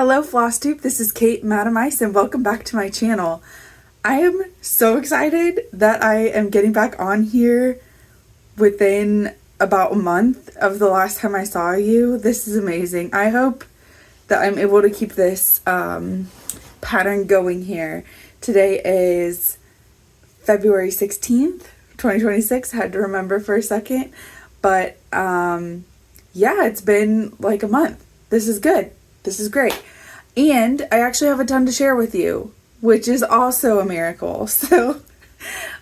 Hello Flosstube, this is Kate Madam Ice and welcome back to my channel. I am so excited that I am getting back on here within about a month of the last time I saw you. This is amazing. I hope that I'm able to keep this pattern going here. Today is February 16th, 2026. I had to remember for a second. But yeah, it's been like a month. This is good. This is great. And I actually have a ton to share with you, which is also a miracle. So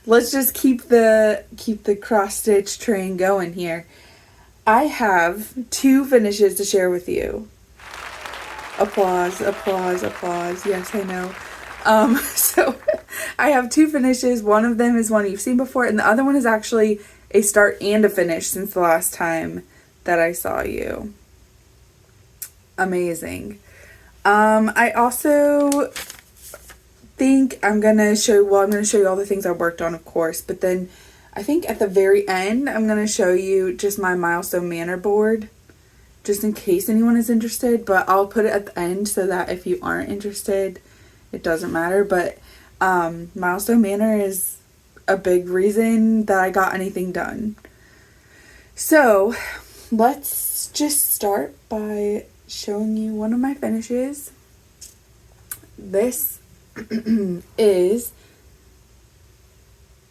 let's just keep the cross stitch train going here. I have two finishes to share with you. Applause, applause, applause. Yes, I know. So I have two finishes. One of them is one you've seen before, and the other one is actually a start and a finish since the last time that I saw you. Amazing. I also think I'm going to show you all the things I worked on, of course, but then I think at the very end, I'm going to show you just my Milestone Manor board, just in case anyone is interested, but I'll put it at the end so that if you aren't interested, it doesn't matter. But Milestone Manor is a big reason that I got anything done. So let's just start by showing you one of my finishes. This is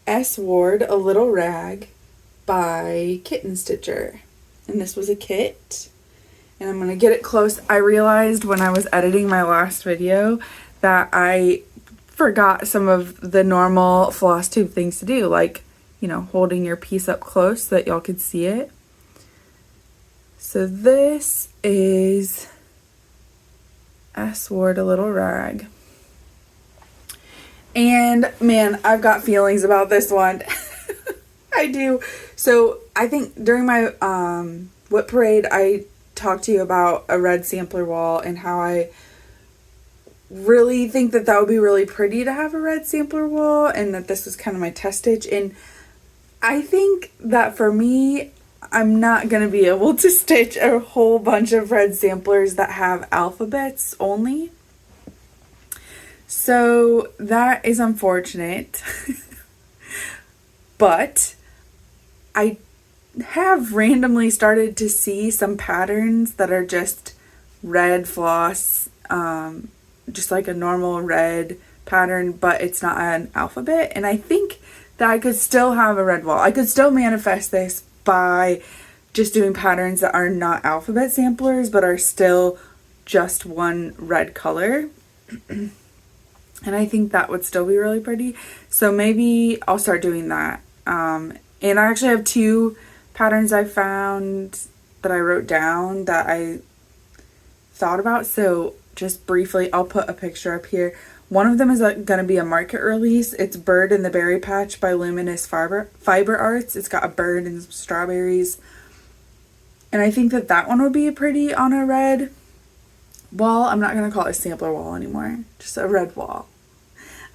S. Ward, A Little Rag by Kitten Stitcher. And this was a kit. And I'm going to get it close. I realized when I was editing my last video that I forgot some of the normal Flosstube things to do. Like, you know, holding your piece up close so that y'all could see it. So this is S. Ward, A Little Rag. And man, I've got feelings about this one. I do. So I think during my whip parade, I talked to you about a red sampler wall and how I really think that that would be really pretty to have a red sampler wall, and that this was kind of my test stitch. And I think that for me, I'm not going to be able to stitch a whole bunch of red samplers that have alphabets only. So that is unfortunate. But I have randomly started to see some patterns that are just red floss, just like a normal red pattern, but it's not an alphabet. And I think that I could still have a red wall. I could still manifest this by just doing patterns that are not alphabet samplers but are still just one red color. And I think that would still be really pretty. So maybe I'll start doing that. And I actually have two patterns I found that I wrote down that I thought about. So just briefly, I'll put a picture up here. One of them is going to be a market release. It's Bird in the Berry Patch by Luminous Fiber Arts. It's got a bird and some strawberries. And I think that that one would be pretty on a red wall. I'm not going to call it a sampler wall anymore. Just a red wall.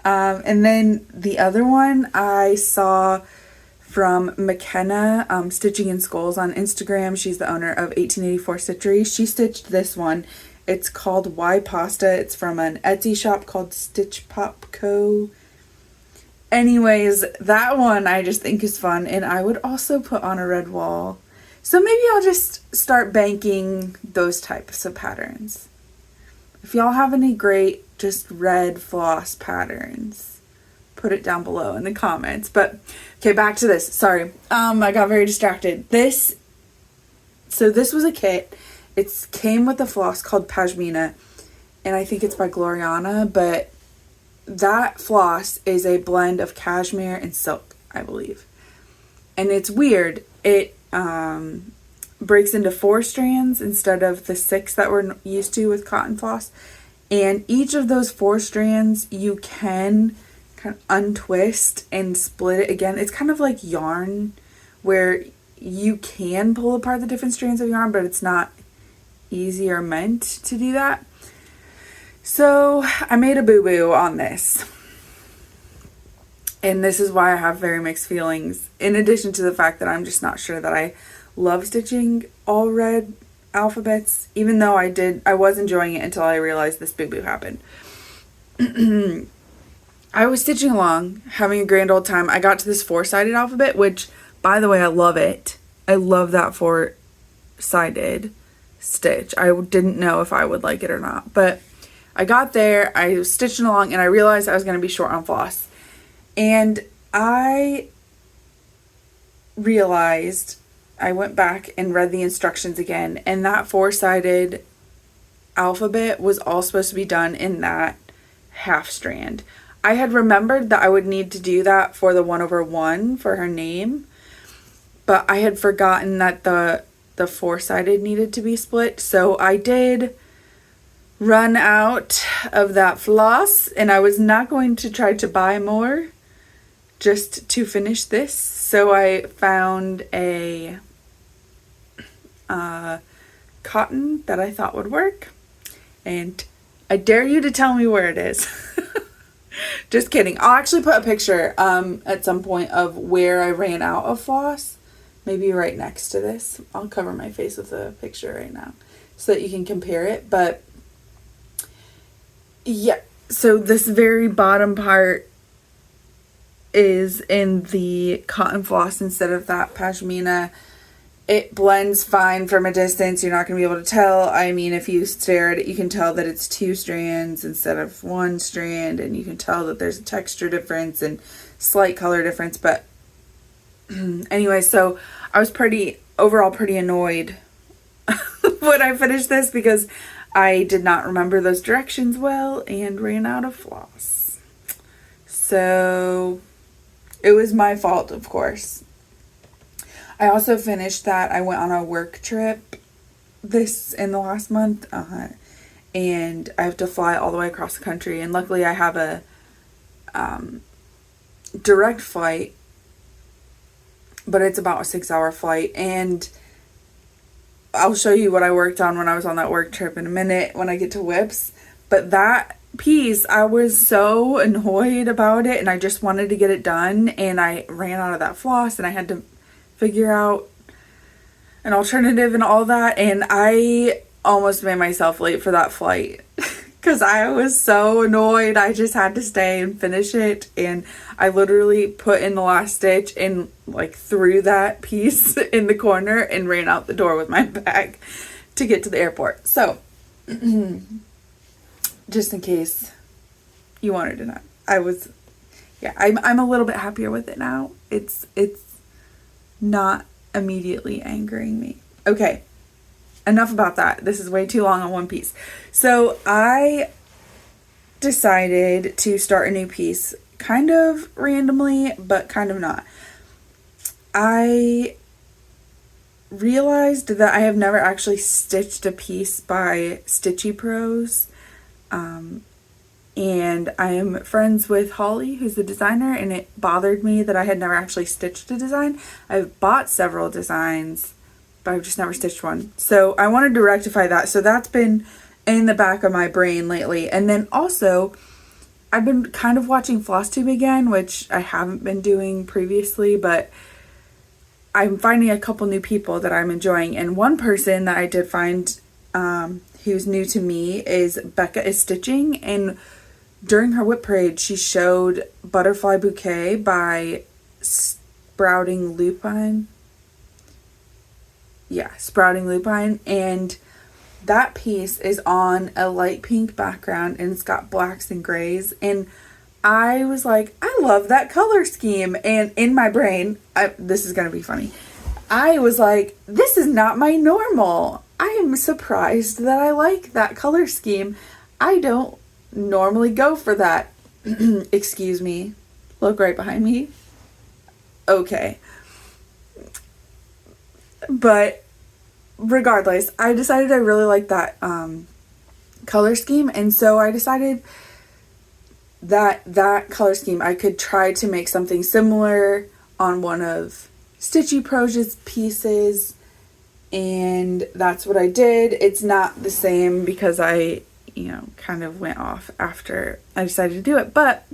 And then the other one I saw from McKenna, Stitching in Skulls on Instagram. She's the owner of 1884 Stitchery. She stitched this one. It's called Y Pasta. It's from an Etsy shop called Stitch Pop Co. Anyways, that one I just think is fun, and I would also put on a red wall. So maybe I'll just start banking those types of patterns. If y'all have any great just red floss patterns, put it down below in the comments. But okay, back to this. Sorry. I got very distracted. So this was a kit. It came with a floss called Pashmina, and I think it's by Gloriana, but that floss is a blend of cashmere and silk, I believe. And it's weird. It breaks into 4 strands instead of the 6 that we're used to with cotton floss. And each of those 4 strands, you can kind of untwist and split it again. It's kind of like yarn, where you can pull apart the different strands of yarn, but it's not easy or meant to do that. So I made a boo-boo on this. And this is why I have very mixed feelings, in addition to the fact that I'm just not sure that I love stitching all red alphabets, even though I was enjoying it until I realized this boo-boo happened. I was stitching along, having a grand old time. I got to this 4-sided alphabet, which, by the way, I love it. I love that 4-sided stitch. I didn't know if I would like it or not, but I got there, I was stitching along, and I realized I was going to be short on floss. And I realized, I went back and read the instructions again, and that 4-sided alphabet was all supposed to be done in that half strand. I had remembered that I would need to do that for the 1/1 for her name, but I had forgotten that the 4-sided needed to be split. So I did run out of that floss, and I was not going to try to buy more just to finish this. So I found a cotton that I thought would work, and I dare you to tell me where it is. Just kidding. I'll actually put a picture at some point of where I ran out of floss. Maybe right next to this. I'll cover my face with a picture right now so that you can compare it. But yeah, so this very bottom part is in the cotton floss instead of that pashmina. It blends fine from a distance. You're not going to be able to tell. I mean, if you stare at it, you can tell that it's 2 strands instead of 1 strand, and you can tell that there's a texture difference and slight color difference. But anyway, so I was overall pretty annoyed when I finished this because I did not remember those directions well and ran out of floss. So it was my fault, of course. I also finished that. I went on a work trip in the last month, and I have to fly all the way across the country, and luckily I have a direct flight, but it's about a 6-hour flight, and I'll show you what I worked on when I was on that work trip in a minute when I get to whips. But that piece, I was so annoyed about it, and I just wanted to get it done, and I ran out of that floss, and I had to figure out an alternative and all that, and I almost made myself late for that flight because I was so annoyed. I just had to stay and finish it, and I literally put in the last stitch and like threw that piece in the corner and ran out the door with my bag to get to the airport. So just in case you wanted to know, I'm a little bit happier with it now. It's not immediately angering me. Okay, enough about that. This is way too long on one piece. So I decided to start a new piece kind of randomly, but kind of not. I realized that I have never actually stitched a piece by Stitchy Prose. And I am friends with Holly, who's the designer, and it bothered me that I had never actually stitched a design. I've bought several designs, but I've just never stitched one. So I wanted to rectify that. So that's been in the back of my brain lately. And then also, I've been kind of watching Flosstube again, which I haven't been doing previously, but I'm finding a couple new people that I'm enjoying. And one person that I did find who's new to me is Becca is Stitching, and during her whip parade, she showed Butterfly Bouquet by Sprouting Lupine. Yeah, Sprouting Lupine. And that piece is on a light pink background, and it's got blacks and grays. And I was like, I love that color scheme. And in my brain, this is going to be funny. I was like, this is not my normal. I am surprised that I like that color scheme. I don't normally go for that. Excuse me. Look right behind me. Okay. But regardless, I decided I really like that color scheme, and so I decided that color scheme I could try to make something similar on one of Stitchy Prose's pieces, and that's what I did. It's not the same because I kind of went off after I decided to do it, but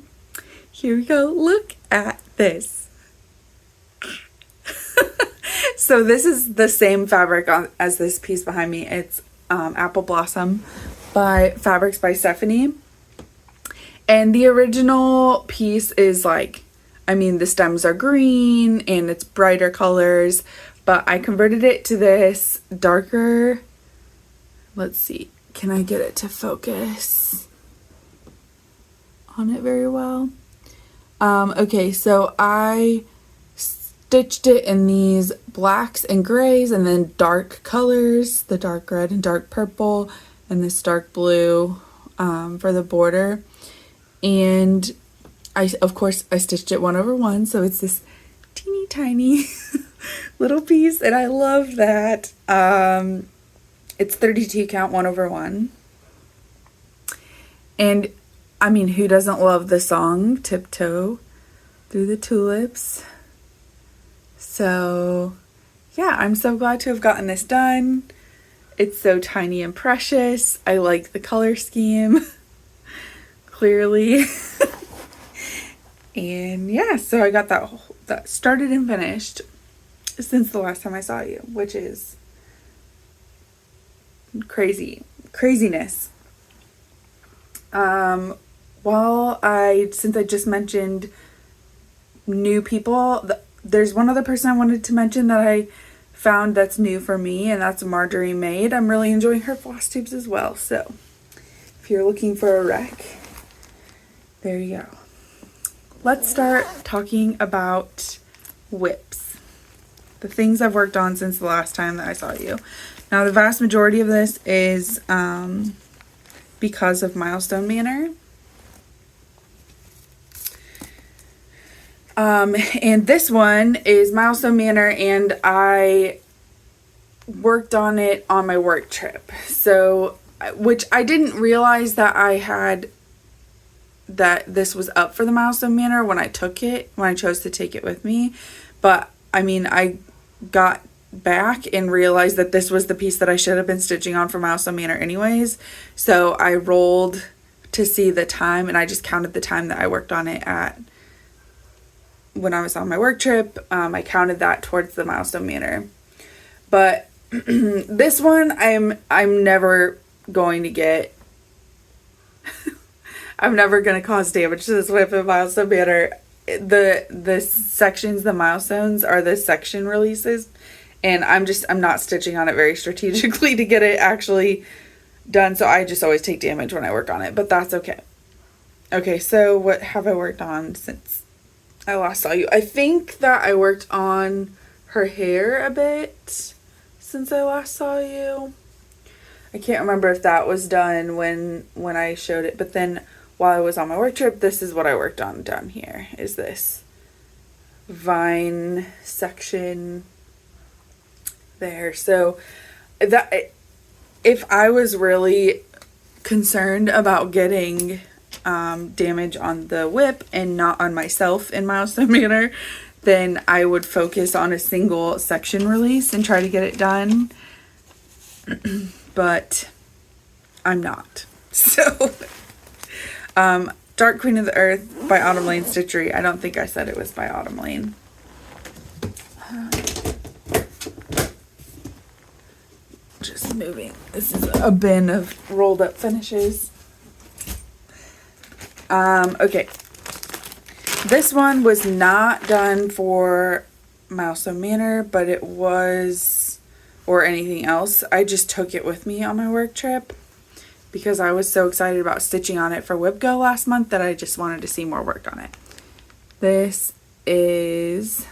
here we go. Look at this. So this is the same fabric as this piece behind me. It's Apple Blossom by Fabrics by Stephanie. And the original piece is like, I mean, the stems are green and it's brighter colors, but I converted it to this darker, let's see, can I get it to focus on it very well? Okay, so I stitched it in these blacks and grays and then dark colors, the dark red and dark purple and this dark blue for the border. And of course I stitched it 1/1, so it's this teeny tiny little piece, and I love that. It's 32 count 1/1. And I mean, who doesn't love the song Tiptoe Through the Tulips? So yeah, I'm so glad to have gotten this done. It's so tiny and precious. I like the color scheme, clearly. And yeah, so I got that started and finished since the last time I saw you, which is craziness. Since I just mentioned new people, there's one other person I wanted to mention that I found that's new for me, and that's Marjorie Made. I'm really enjoying her floss tubes as well. So if you're looking for a rec, there you go. Let's start talking about whips. The things I've worked on since the last time that I saw you. Now, the vast majority of this is because of Milestone Manor. And this one is Milestone Manor, and I worked on it on my work trip. So, which I didn't realize that that this was up for the Milestone Manor when I chose to take it with me. But I mean, I got back and realized that this was the piece that I should have been stitching on for Milestone Manor anyways. So I rolled to see the time, and I just counted the time that I worked on it at when I was on my work trip. I counted that towards the Milestone Manor. But this one I'm never going to get I'm never going to cause damage to this whip in Milestone Manor. The sections, the milestones are the section releases, and I'm not stitching on it very strategically to get it actually done, so I just always take damage when I work on it, but that's okay. Okay, so what have I worked on since I last saw you? I think that I worked on her hair a bit since I last saw you. I can't remember if that was done when I showed it, but then while I was on my work trip, this is what I worked on down here, is this vine section there. So that, if I was really concerned about getting damage on the whip and not on myself in Milestone Manor, then I would focus on a single section release and try to get it done. But I'm not. So Dark Queen of the Earth by Autumn Lane Stitchery. I don't think I said it was by Autumn Lane. Just moving. This is a bin of rolled up finishes. Okay. This one was not done for Milestone Manor, but it was, or anything else. I just took it with me on my work trip because I was so excited about stitching on it for WhipGo last month that I just wanted to see more work on it. This is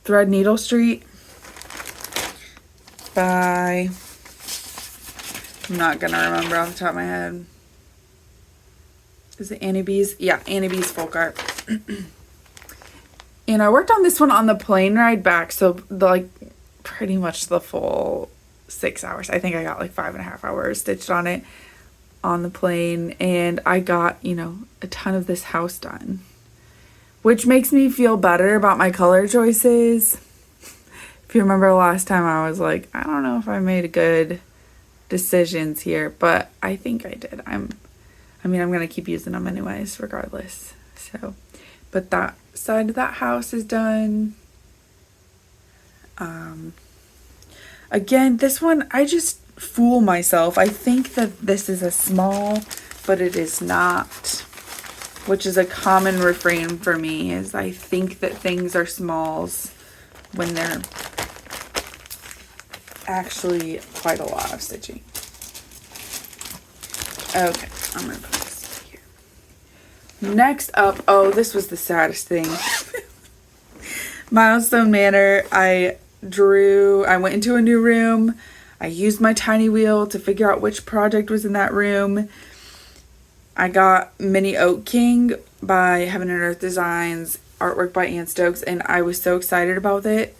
Threadneedle Street by, I'm not gonna remember off the top of my head. Is it Annie Beez? Yeah, Annie Beez Folk Art. And I worked on this one on the plane ride back, so pretty much the full 6 hours. I think I got 5.5 hours stitched on it on the plane, and I got, a ton of this house done, which makes me feel better about my color choices. If you remember last time, I was like, I don't know if I made good decisions here, but I think I did. I'm going to keep using them anyways, regardless. So, but that side of that house is done. Again, this one, I just fool myself. I think that this is a small, but it is not, which is a common refrain for me, is I think that things are smalls when they're actually quite a lot of stitching. Okay, I'm going to put this here. Next up, oh, this was the saddest thing. Milestone Manor, I went into a new room. I used my tiny wheel to figure out which project was in that room. I got Mini Oak King by Heaven and Earth Designs, artwork by Stokes, and I was so excited about it.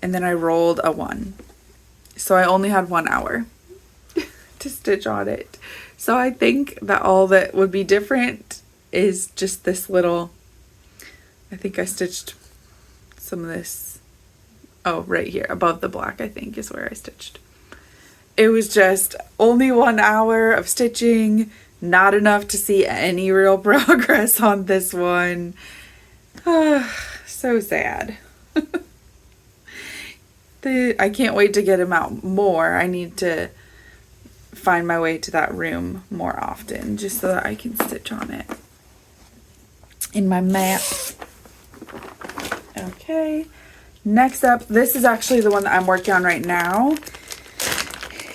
And then I rolled a 1. So I only had 1 hour to stitch on it. So I think that all that would be different is just this little, I think I stitched some of this, oh, right here above the black, I think is where I stitched. It was just only 1 hour of stitching, not enough to see any real progress on this one. So sad. I can't wait to get him out more. I need to find my way to that room more often just so that I can stitch on it in my map. Okay, next up, this is actually the one that I'm working on right now,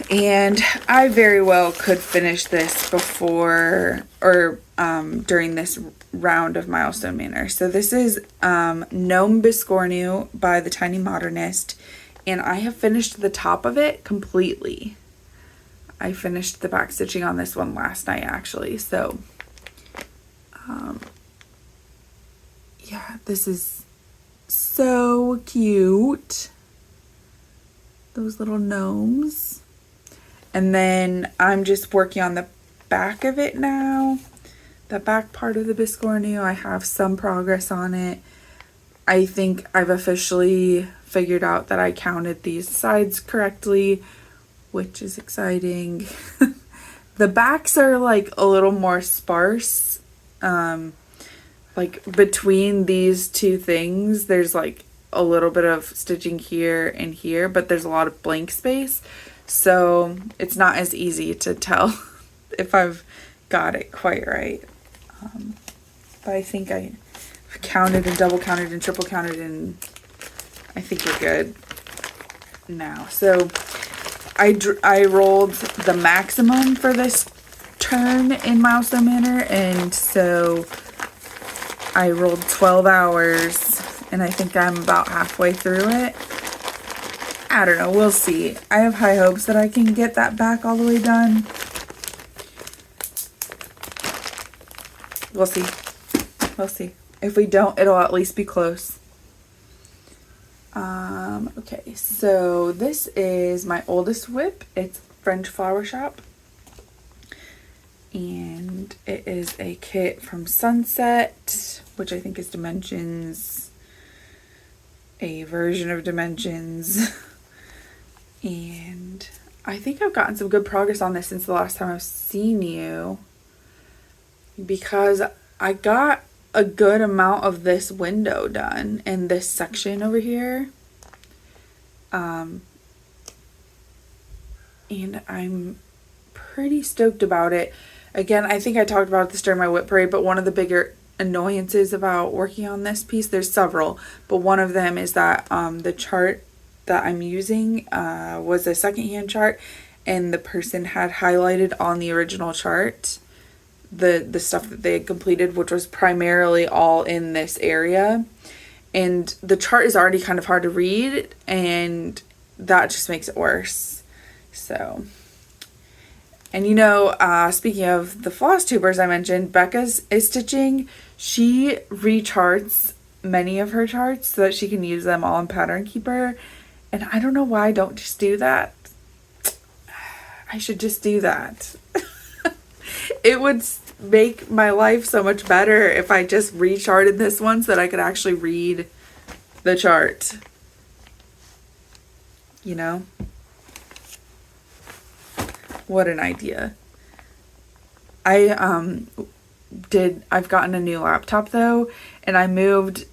and I very well could finish this before or during this round of Milestone Manor. So this is Gnome Biscornu by the Tiny Modernist, and I have finished the top of it completely. I finished the back stitching on this one last night, actually. So yeah, this is so cute. Those little gnomes. And then I'm just working on the back of it now. The back part of the Biscornu, I have some progress on it. I think I've officially figured out that I counted these sides correctly, which is exciting. The backs are like a little more sparse. Like between these two things, there's like a little bit of stitching here and here, but there's a lot of blank space. So it's not as easy to tell if I've got it quite right. But I think I counted and double counted and triple counted, and I think we're good now. So I rolled the maximum for this turn in Milestone Manor, and so I rolled 12 hours, and I think I'm about halfway through it. I don't know, we'll see. I have high hopes that I can get that back all the way done. We'll see. We'll see. If we don't, it'll at least be close. Okay, so this is my oldest whip. It's French Flower Shop. And it is a kit from Sunset, which I think is Dimensions, a version of Dimensions. And I think I've gotten some good progress on this since the last time I've seen you, because I got a good amount of this window done in this section over here. And I'm pretty stoked about it. Again, I think I talked about this during my whip parade, but one of the bigger annoyances about working on this piece, there's several, but one of them is that the chart that I'm using was a secondhand chart, and the person had highlighted on the original chart the stuff that they had completed, which was primarily all in this area, and the chart is already kind of hard to read, and that just makes it worse. So, and you know, speaking of the floss tubers I mentioned, Becca's is stitching. She recharts many of her charts so that she can use them all in Pattern Keeper, and I don't know why I don't just do that. I should just do that. It would make my life so much better if I just recharted this one so that I could actually read the chart. You know? What an idea. I've gotten a new laptop though, and I moved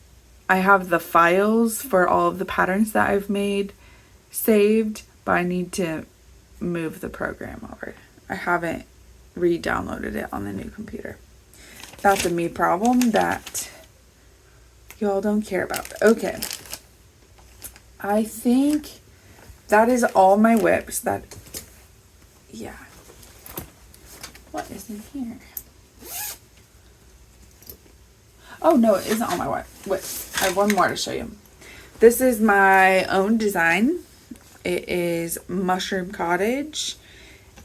I have the files for all of the patterns that I've made saved, but I need to move the program over. I haven't re-downloaded it on the new computer. That's a me problem that y'all don't care about. Okay. I think that is all my whips. Yeah. What is in here? Oh, no, it isn't all my whips. I have one more to show you. This is my own design. It is Mushroom Cottage.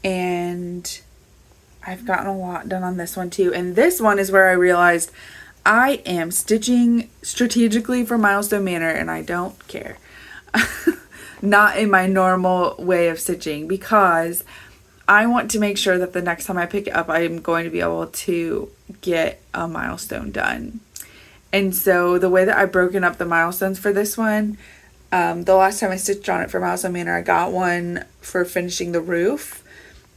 And I've gotten a lot done on this one too. And this one is where I realized I am stitching strategically for Milestone Manor and I don't care. Not in my normal way of stitching, because I want to make sure that the next time I pick it up, I'm going to be able to get a milestone done. And so the way that I've broken up the milestones for this one, the last time I stitched on it for Milestone Manor, I got one for finishing the roof.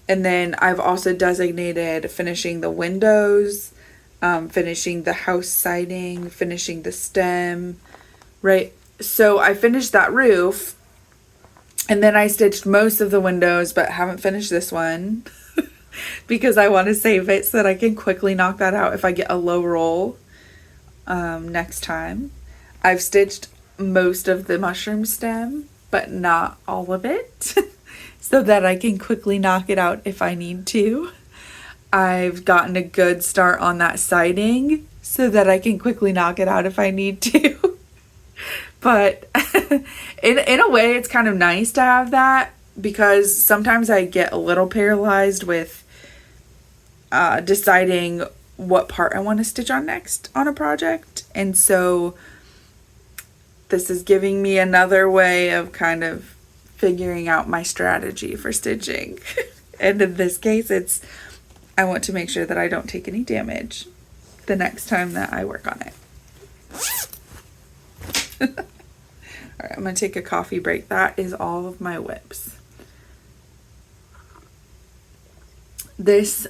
And then I've also designated finishing the windows, finishing the house siding, finishing the stem, right? So I finished that roof, and then I stitched most of the windows, but haven't finished this one because I want to save it so that I can quickly knock that out if I get a low roll next time. I've stitched most of the mushroom stem, but not all of it, so that I can quickly knock it out if I need to. I've gotten a good start on that siding so that I can quickly knock it out if I need to. But in a way, it's kind of nice to have that, because sometimes I get a little paralyzed with deciding what part I want to stitch on next on a project. And so this is giving me another way of kind of figuring out my strategy for stitching. And in this case, I want to make sure that I don't take any damage the next time that I work on it. Alright, I'm going to take a coffee break. That is all of my whips. This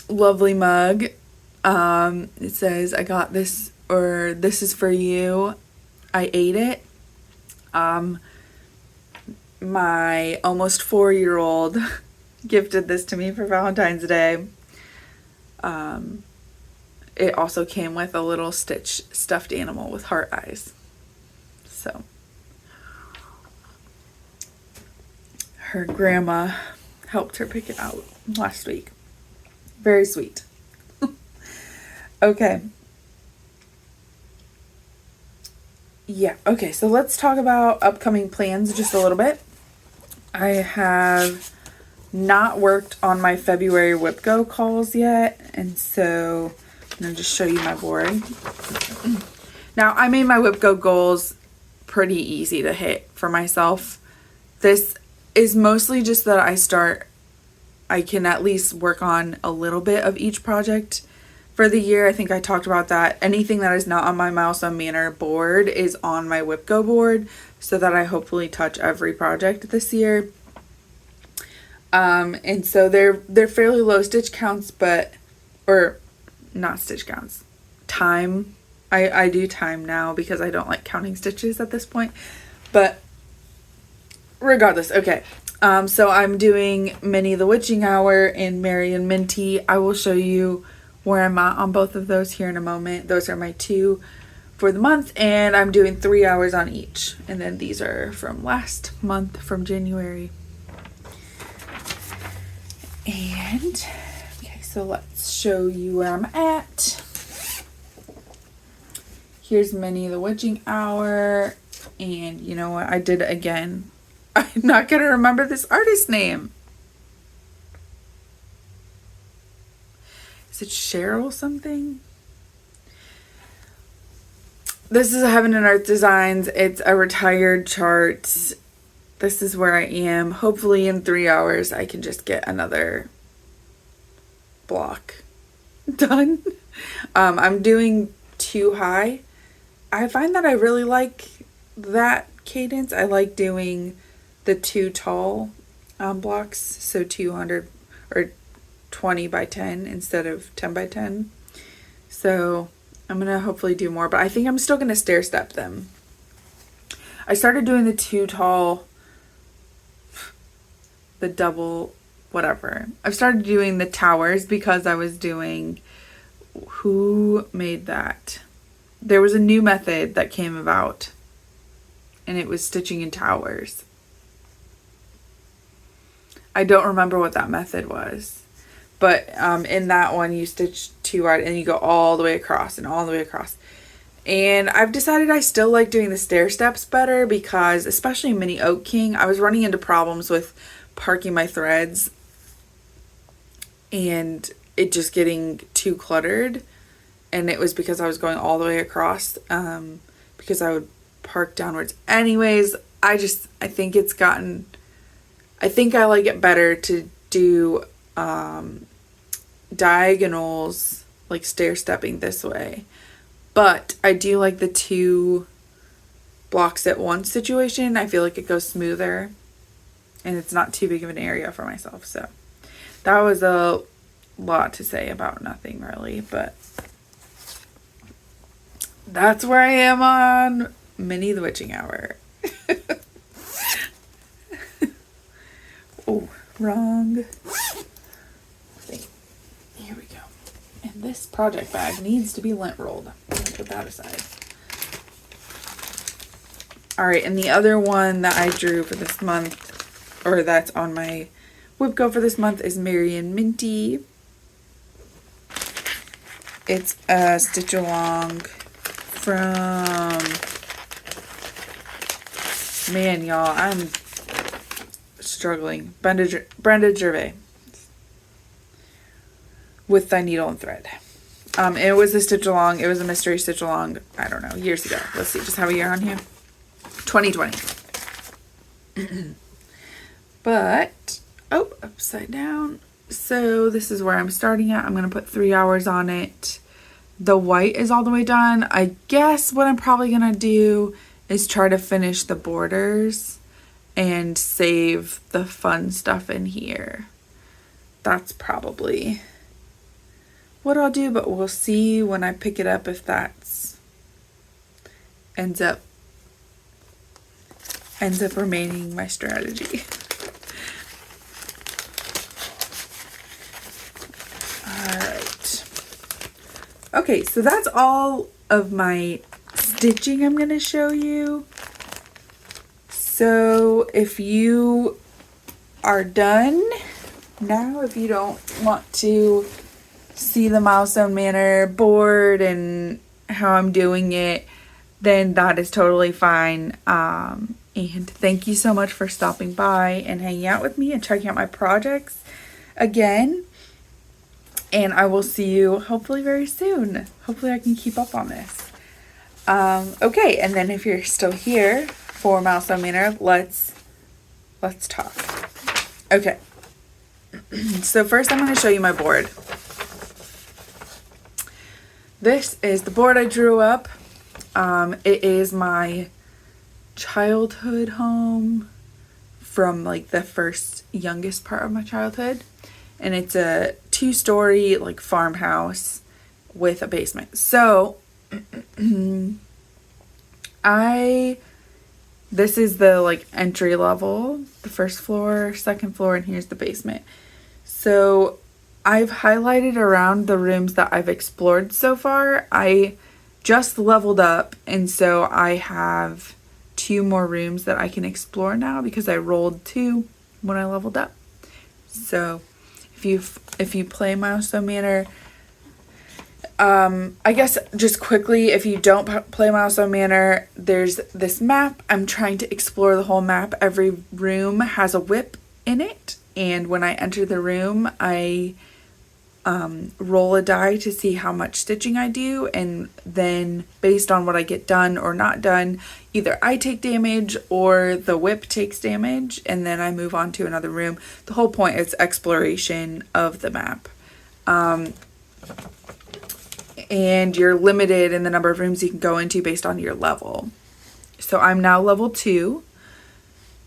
lovely mug, it says, I got this, or this is for you. I ate it. My almost 4-year-old gifted this to me for Valentine's Day. It also came with a little Stitch stuffed animal with heart eyes. So her grandma helped her pick it out last week. Very sweet. Okay. Yeah, okay, so let's talk about upcoming plans just a little bit. I have not worked on my February Whip Go calls yet, and so I'm going to just show you my board. Now, I made my Whip Go goals pretty easy to hit for myself. This is mostly just that I can at least work on a little bit of each project for the year. I think I talked about that. Anything that is not on my Milestone Manor board is on my Whip Go board, so that I hopefully touch every project this year. And so they're fairly low stitch counts, or not stitch counts, time. I do time now because I don't like counting stitches at this point, but regardless, okay. So I'm doing Minnie the Witching Hour and Mary and Minty. I will show you where I'm at on both of those here in a moment. Those are my 2 for the month, and I'm doing 3 hours on each. And then these are from last month, from January. And okay, so let's show you where I'm at. Here's Minnie the Witching Hour, and you know what? I did it again. I'm not gonna remember this artist's name. Is it Cheryl something? This is Heaven and Earth Designs. It's a retired chart. This is where I am. Hopefully in 3 hours I can just get another block done. I'm doing 2 high. I find that I really like that cadence. I like doing the 2 tall blocks, so 200 or 20 by 10 instead of 10 by 10. So I'm going to hopefully do more, but I think I'm still going to stair step them. I started doing the too tall, the double, whatever. I've started doing the towers because I was doing, who made that? There was a new method that came about, and it was stitching in towers. I don't remember what that method was. But in that one, you stitch 2 wide and you go all the way across and all the way across. And I've decided I still like doing the stair steps better because, especially Mini Oak King, I was running into problems with parking my threads and it just getting too cluttered. And it was because I was going all the way across because I would park downwards. Anyways, I think it's gotten, I think I like it better to do diagonals, like stair stepping this way. But I do like the 2 blocks at once situation. I feel like it goes smoother and it's not too big of an area for myself. So that was a lot to say about nothing really, but that's where I am on Minnie the Witching Hour. Oh, wrong thing. Here we go. And this project bag needs to be lint rolled. I'm gonna put that aside. Alright, and the other one that I drew for this month, or that's on my whip go for this month, is Marion Minty. It's a stitch along from, man y'all, I'm struggling. Brenda Gervais with Threadneedle and thread. It was a stitch along. It was a mystery stitch along. I don't know, years ago. Let's see, just have a year on here. 2020. But upside down. So this is where I'm starting at. I'm gonna put 3 hours on it. The white is all the way done. I guess what I'm probably gonna do is try to finish the borders and save the fun stuff in here. That's probably what I'll do, but we'll see when I pick it up if that's ends up remaining my strategy. Alright. Okay, so that's all of my stitching I'm going to show you. So if you are done now, if you don't want to see the Milestone Manor board and how I'm doing it, then that is totally fine. And thank you so much for stopping by and hanging out with me and checking out my projects again. And I will see you hopefully very soon. Hopefully I can keep up on this. Okay, and then if you're still here for Milestone Manor, let's talk. Okay. So first I'm going to show you my board. This is the board I drew up. It is my childhood home from like the first youngest part of my childhood. And it's a 2-story like farmhouse with a basement. So this is the like entry level, the first floor, second floor, and here's the basement. So I've highlighted around the rooms that I've explored so far. I just leveled up, and so I have 2 more rooms that I can explore now because I rolled 2 when I leveled up. So if you play Milestone Manor, I guess just quickly, if you don't play Milestone Manor, there's this map. I'm trying to explore the whole map. Every room has a whip in it, and when I enter the room, I roll a die to see how much stitching I do, and then based on what I get done or not done, either I take damage or the whip takes damage, and then I move on to another room. The whole point is exploration of the map. And you're limited in the number of rooms you can go into based on your level. So I'm now level 2.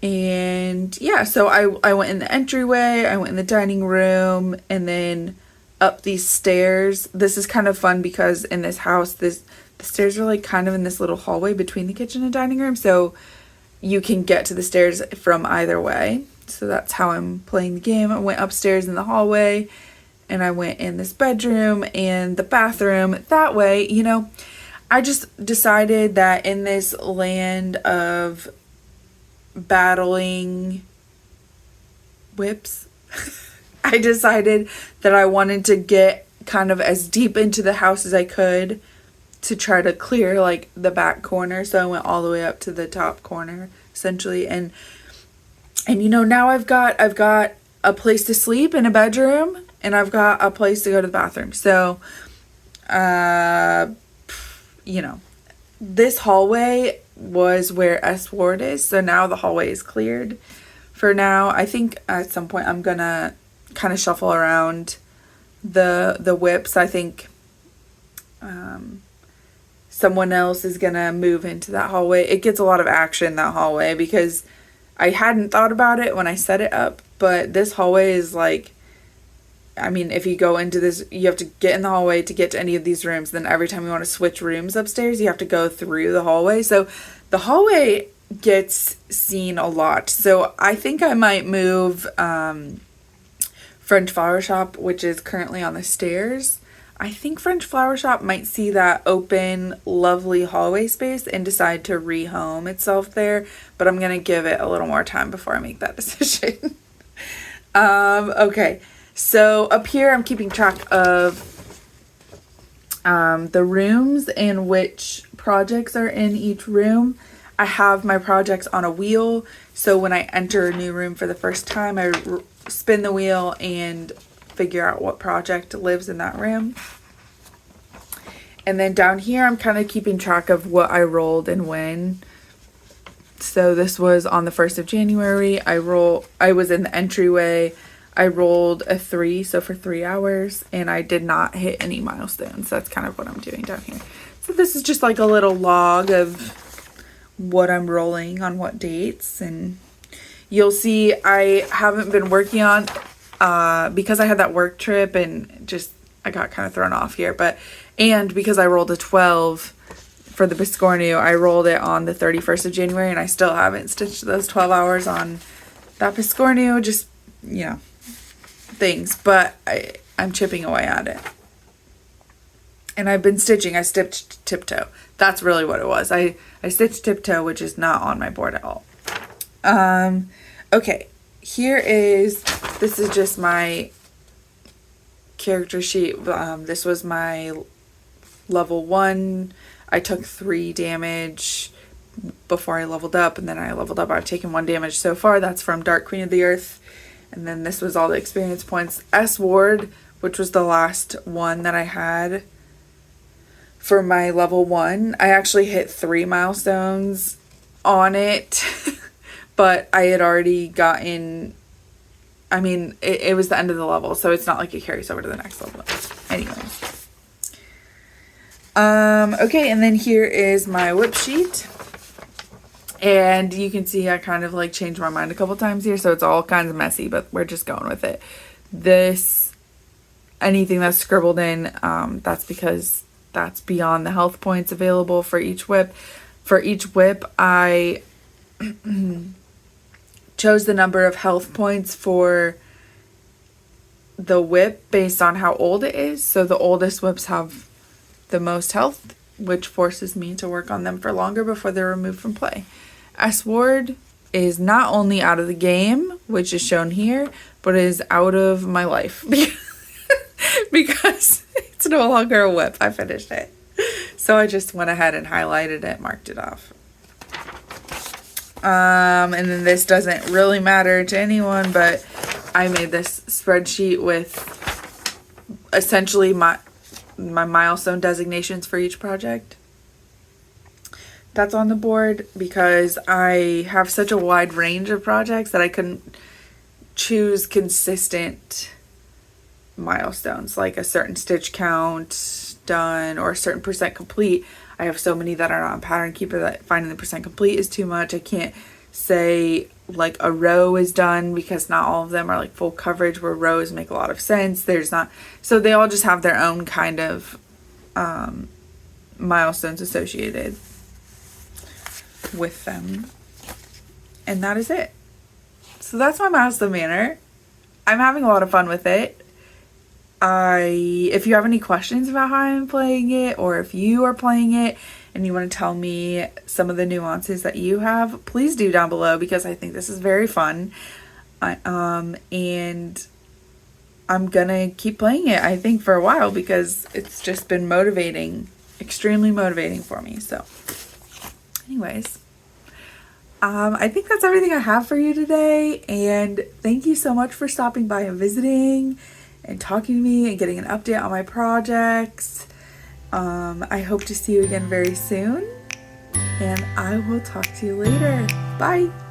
And yeah, so I went in the entryway, I went in the dining room, and then up these stairs. This is kind of fun because in this house, the stairs are like kind of in this little hallway between the kitchen and dining room, so you can get to the stairs from either way. So that's how I'm playing the game. I went upstairs in the hallway, and I went in this bedroom and the bathroom. That way, you know, I just decided that in this land of battling whips, I decided that I wanted to get kind of as deep into the house as I could to try to clear like the back corner. So I went all the way up to the top corner essentially, and you know, now I've got a place to sleep in a bedroom, and I've got a place to go to the bathroom. So you know, this hallway was where S Ward is, so now the hallway is cleared for now. I think at some point I'm gonna kind of shuffle around the whips. I think someone else is gonna move into that hallway. It gets a lot of action, that hallway, because I hadn't thought about it when I set it up, but this hallway is like, I mean, if you go into this, you have to get in the hallway to get to any of these rooms. Then every time you want to switch rooms upstairs, you have to go through the hallway. So the hallway gets seen a lot. So I think I might move French Flower Shop, which is currently on the stairs. I think French Flower Shop might see that open, lovely hallway space and decide to rehome itself there. But I'm going to give it a little more time before I make that decision. Okay. So up here, I'm keeping track of the rooms and which projects are in each room. I have my projects on a wheel, so when I enter a new room for the first time, I spin the wheel and figure out what project lives in that room. And then down here, I'm kind of keeping track of what I rolled and when. So this was on the 1st of January. I was in the entryway. I rolled a 3, so for 3 hours, and I did not hit any milestones. That's kind of what I'm doing down here. So this is just like a little log of what I'm rolling on what dates, and you'll see I haven't been working on, because I had that work trip and just, I got kind of thrown off here, and because I rolled a 12 for the Biscornu, I rolled it on the 31st of January, and I still haven't stitched those 12 hours on that Biscornu, just, you know, things, but I'm chipping away at it. And I've been stitching. I stitched tiptoe. That's really what it was. I stitched tiptoe, which is not on my board at all. Okay, this is just my character sheet. This was my level 1. I took 3 damage before I leveled up, and then I leveled up. I've taken 1 damage so far. That's from Dark Queen of the Earth. And then this was all the experience points. S Ward, which was the last one that I had for my level 1. I actually hit 3 milestones on it, but I had already gotten, I mean, it was the end of the level, so it's not like it carries over to the next level. Anyways. Okay, and then here is my whip sheet. And you can see I kind of like changed my mind a couple times here, so it's all kinds of messy, but we're just going with it. Anything that's scribbled in, that's because that's beyond the health points available for each whip. For each whip, I chose the number of health points for the whip based on how old it is. So the oldest whips have the most health, which forces me to work on them for longer before they're removed from play. S Ward is not only out of the game, which is shown here, but is out of my life because it's no longer a whip. I finished it. So I just went ahead and highlighted it, marked it off. And then this doesn't really matter to anyone, but I made this spreadsheet with essentially my milestone designations for each project. That's on the board because I have such a wide range of projects that I couldn't choose consistent milestones, like a certain stitch count done or a certain percent complete. I have so many that are not on Pattern Keeper that finding the percent complete is too much. I can't say like a row is done, because not all of them are like full coverage, where rows make a lot of sense. There's not, so they all just have their own kind of milestones associated with them. And that is it. So that's my milestone banner. I'm having a lot of fun with it. If you have any questions about how I'm playing it, or if you are playing it and you want to tell me some of the nuances that you have, please do down below, because I think this is very fun. And I'm gonna keep playing it, I think, for a while, because it's just been motivating, extremely motivating for me. So anyways, I think that's everything I have for you today, and thank you so much for stopping by and visiting and talking to me and getting an update on my projects. I hope to see you again very soon, and I will talk to you later. Bye!